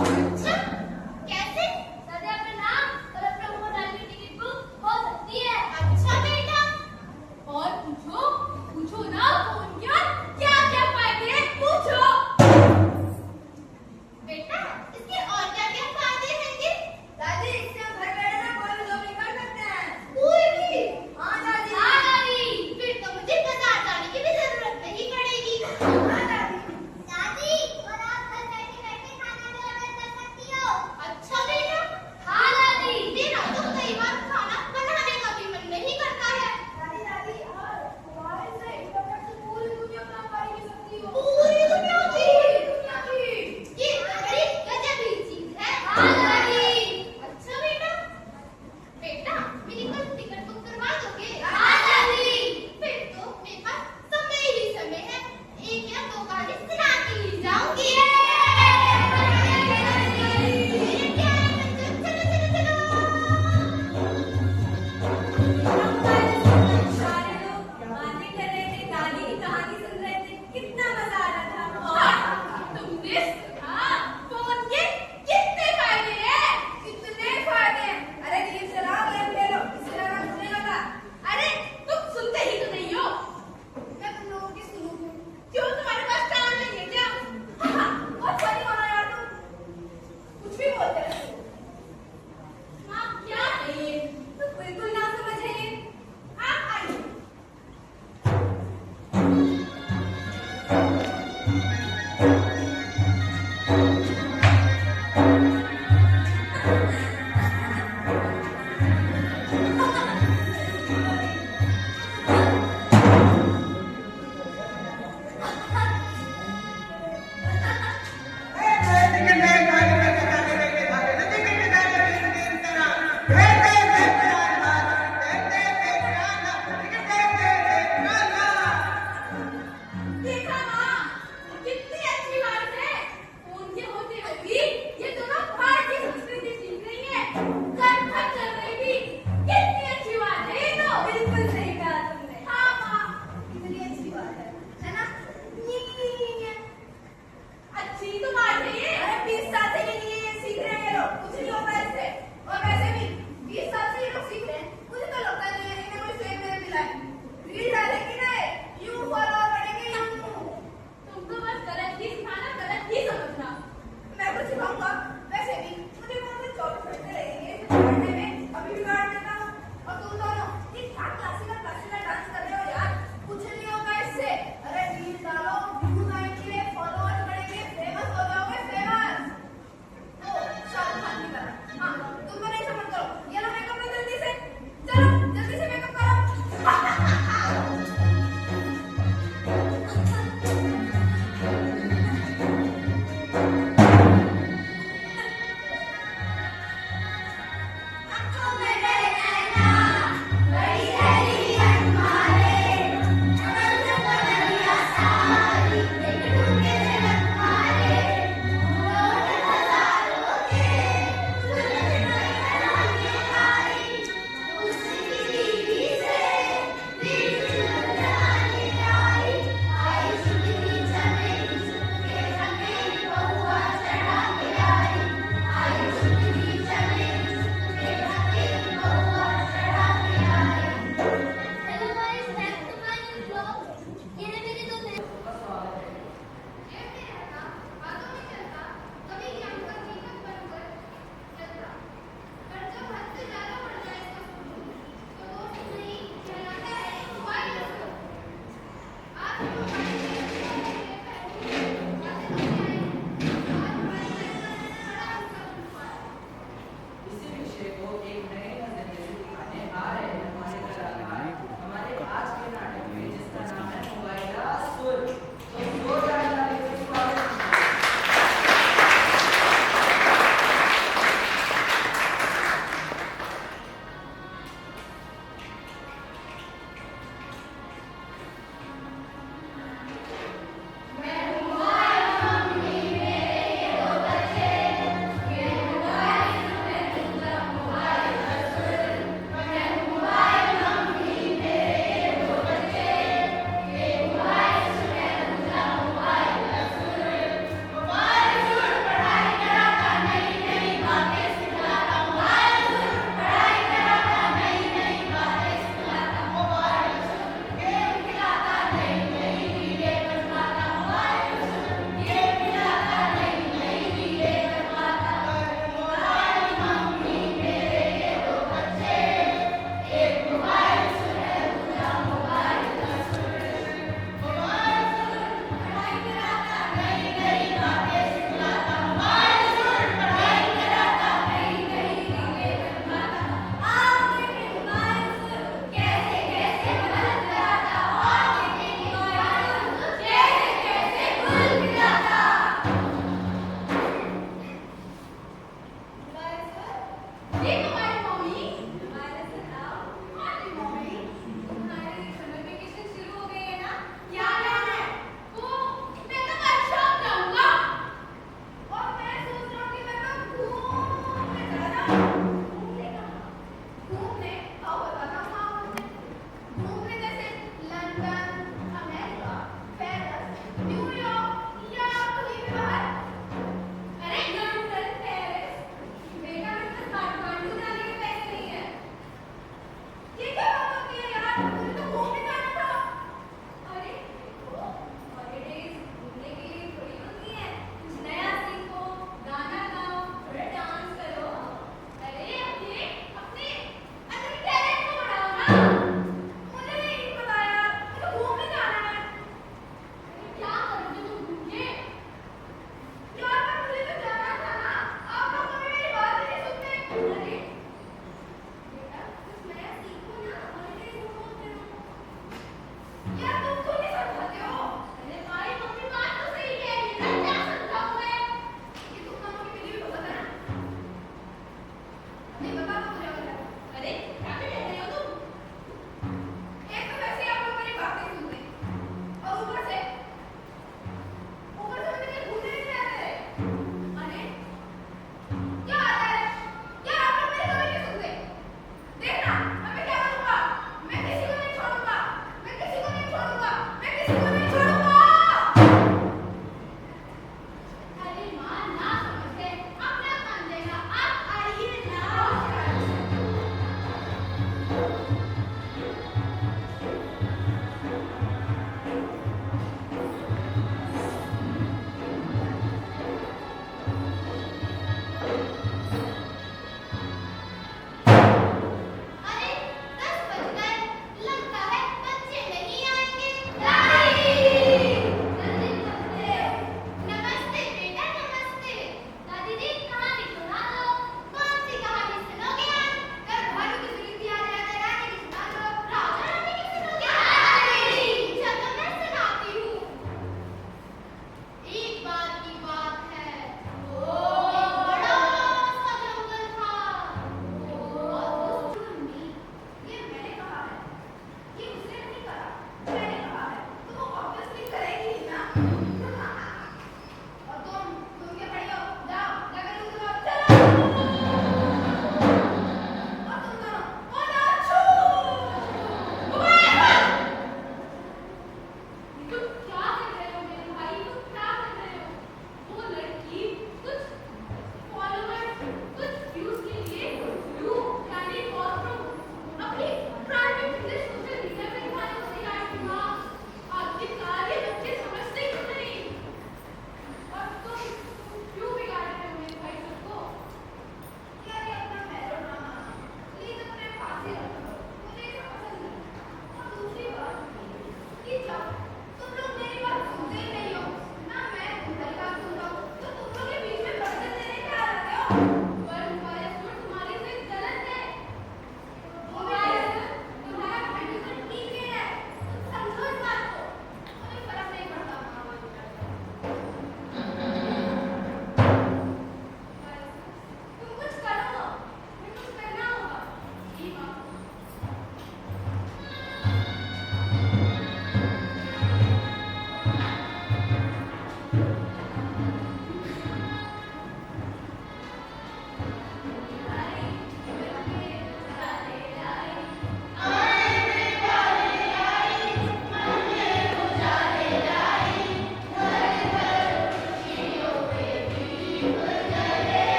अच्छा, कैसे? दादी अपना नाम और अपना होटल की टिकट बुक हो सकती है। अच्छा बेटा, और पूछो पूछो ना फोन क्या क्या क्या फायदे हैं पूछो। बेटा इसके और क्या क्या फायदे हैं? दादी इससे हम घर बैठे ना कोई भी शॉपिंग कर सकते हैं। कोई भी? हाँ दादी। हाँ दादी, फिर तो मुझे बाजार जाने की भी जरूरत नहीं पड़ेगी। हाँ दादी। दादी और आप घर बैठे बैठे खाना भी ऑर्डर कर सकती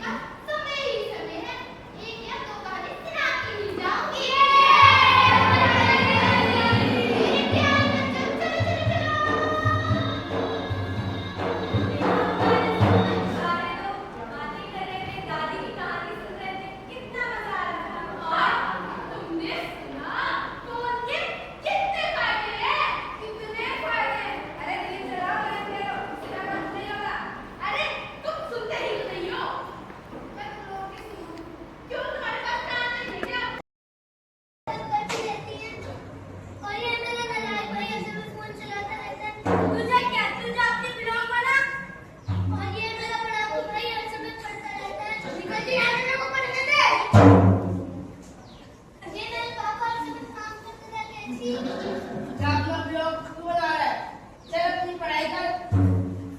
का समय ही समय है। एक या दो कहानी सुना के ही जाऊंगी। मेरे प्यार बच्चों, चलो चलो चलो। सारे लोग बातें कर रहे थे, दादी की कहानी सुन रहे थे, कितना मजा आ रहा था। और तुमने सुना फोन के कितने फायदे हैं? कितने फायदे। अरे दिल्ली चलाओ, मैंने खेलो, इसका काम नहीं होगा। अरे तुम सुनते ही तो नहीं हो। मैं तुम लोगों की सुनूं। क्यों तुम्हारे पास कान नहीं है क्या? करती रहती है और ये मेरा नालायक भाई ऐसे में फोन चलाता रहता है। तुझे क्या, तुझे अपनी ब्लॉग बना। और ये मेरा बड़ा भाई ऐसे में पढ़ता रहता है। निकल जी यहाँ से, मेरे को पढ़ने दे। ये मेरे पापा ऐसे में काम करते रहते हैं। छी। जा अपना ब्लॉग क्यों बना रहा है? चल अपनी पढ़ाई कर।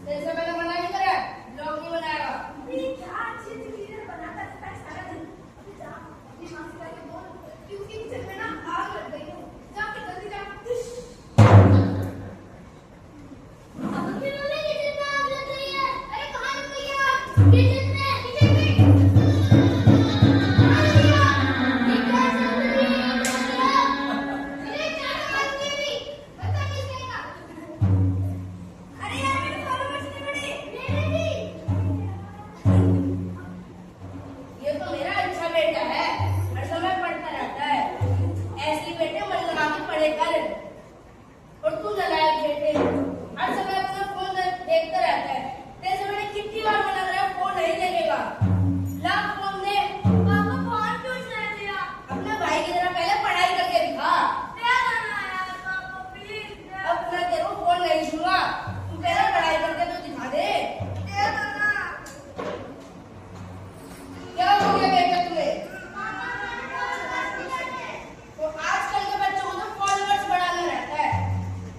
तेरे से मैंने मना नहीं करा, ब्लॉग नहीं बनाएगा। अरे क्या अच्छी अच्छी चीजें बनाता रहता है सारा दिन। अभी जा अपनी माँ से जाके बोल कि उसकी किचन में ना आग लग गई है। जाके जल्दी जा। अब अपनी मम्मी किचन में आग लग गई है। अरे कहाँ लग गई है आग? किचन में, किचन में। कहाँ लग गई है आग? ये क्या चल रही है? अरे क्या मारूंगी अभी? बता किसने का? अरे यार मेरे फॉलोवर्स नहीं बढ़े। मेरे भी। ये तो मेरा अच्छा बेटा है, हर समय पढ़ता रहता है। ऐसे ही बेटे मन लगा के पढ़े कर। और तू नालायक बेटे, हर समय अपना फोन देखता रहता है। तेरे से मैंने कितनी बार मना करा, फोन नहीं देखेगा। ला फोन दे। पापा फोन क्यों नहीं दिया? अपने भाई की तरह पहले पढ़ाई करके दिखा। दे दो ना यार पापा प्लीज। अब मैं तेरे को फोन नहीं दूंगा, तू पहले पढ़ाई करके तो दिखा दे। दे दो ना। क्या हो गया बेटा तुम्हें? पापा मैंने फोन नहीं करने। तो आजकल के बच्चों को तो फॉलोवर्स बढ़ाना रहता है।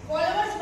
फॉलोवर्स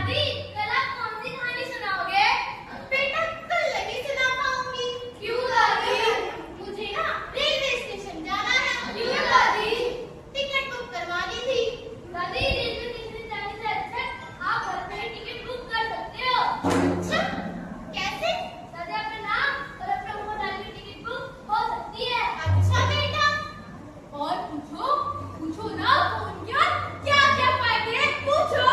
दादी कल आप कौन सी कहानी सुनाओगे? बेटा कल नहीं सुना पाऊंगी। क्यों दादी? मुझे ना रेलवे स्टेशन जाना है। क्यों दादी? टिकट बुक करवानी थी। दादी रेलवे स्टेशन जाने से अच्छा आप घर पे ही टिकट बुक कर सकते हो। अच्छा कैसे? दादी अपना नाम और अपना मोबाइल डाल के टिकट बुक हो सकती है। अच्छा बेटा और पूछो पूछो ना कौन क्या क्या क्या फायदे हैं पूछो।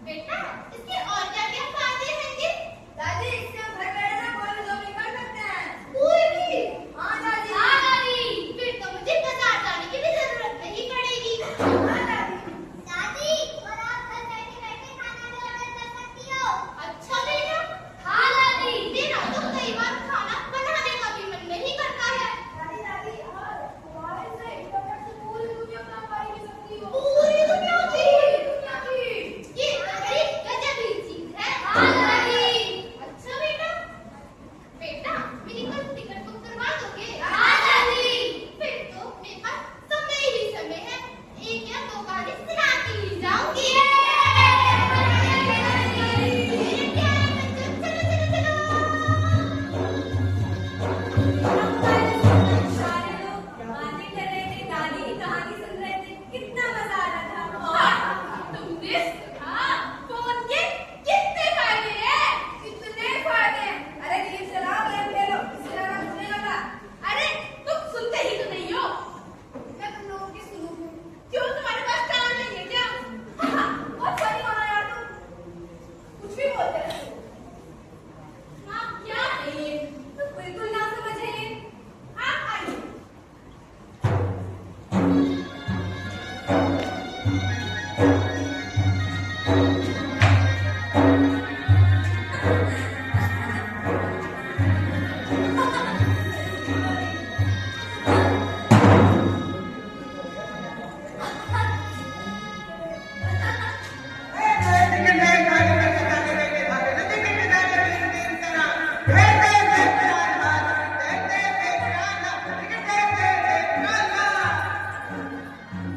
बेटा इसके और क्या क्या फायदे हैं? दादी इससे हम घर बैठे ना कोई भी शॉपिंग कर सकते हैं। कोई भी? हाँ दादी। हाँ दादी फिर तो मुझे बाजार जाने की भी जरूरत नहीं पड़ेगी। हाँ दादी। दादी और आप घर बैठे बैठे खाना भी ऑर्डर कर सकती हो। अच्छा बेटा। हाँ दादी मेरा तो कई बार खाना बनाने का भी मन नहीं करता है। दादी दादी और मोबाइल से इंटरनेट से पूरी दुनिया में आप पढ़ भी सकती हो। पूरी दुनिया की दुनिया की। ये तो बड़ी गजब की चीज है। हाँ दादी। अच्छा बेटा बेटा मेरी कल टिकट बुक करवा दोगे? हाँ दादी। फिर तो मेरे पास समय ही समय है। एक या दो गाड़ी सिलाती ही जाऊंगी। मेरे प्यारे बच्चों चलो चलो चलो। सारे लोग बातें कर रहे थे, दादी की कहानी सुन रहे थे, कितना मजा आ रहा था। तुमने सुना फोन के कितने फायदे हैं? कितने फायदे हैं। अरे जीप चलाओ, गेम खेलो, इससे ज्यादा कुछ नहीं होता। अरे तुम सुनते ही तो नहीं हो। मैं तुम लोगों की सुनूं। क्यों तुम्हारे पास कान नहीं है क्या? बहुत फनी हो यार तुम, कुछ भी बोलते रहते हो। आप क्या है ये? तुम बिल्कुल ना समझे। आप आइए।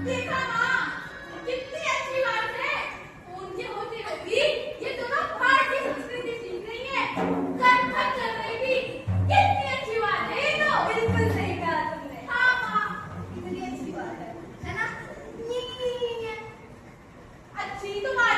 देखा माँ कितनी अच्छी बात है। उनके होते हुए भी ये दोनों भारतीय संस्कृति सीख रही है। कथक कर रही थी। कितनी अच्छी बात है ये तो। बिल्कुल सही कहा तुमने। हाँ माँ कितनी अच्छी बात है ना? अच्छी तो बात